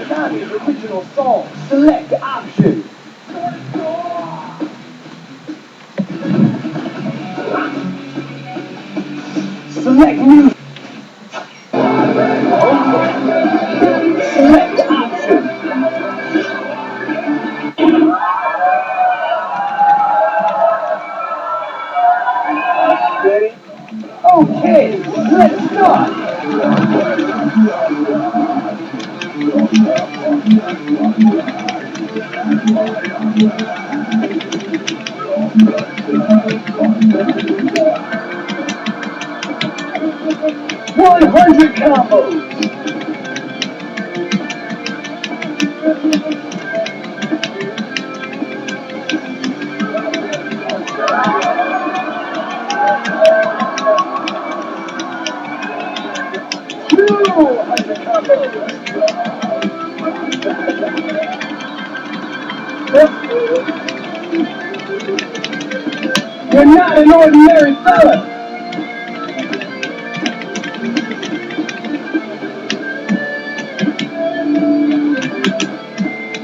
Stepmania-The original song. Select option. Select music. Select option. Ready? Okay, let's start. 100 combos. You're not an ordinary fella.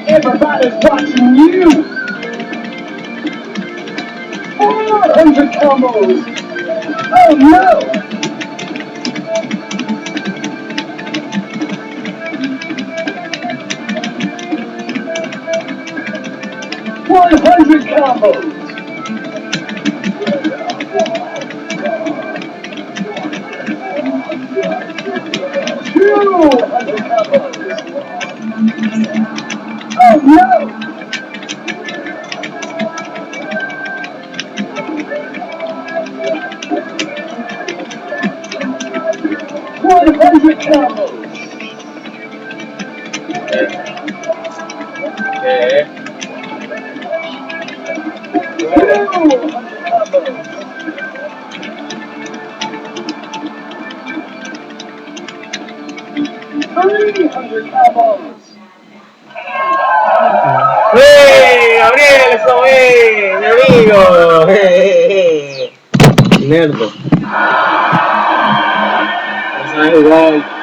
Everybody's watching you. 400 combos. Oh no! 100 combos. 200 combos. Oh no! 100 combos. Okay. 200 combos. 300 combos. Gabriel, eso mi amigo. Nerdo. No sabes jugar.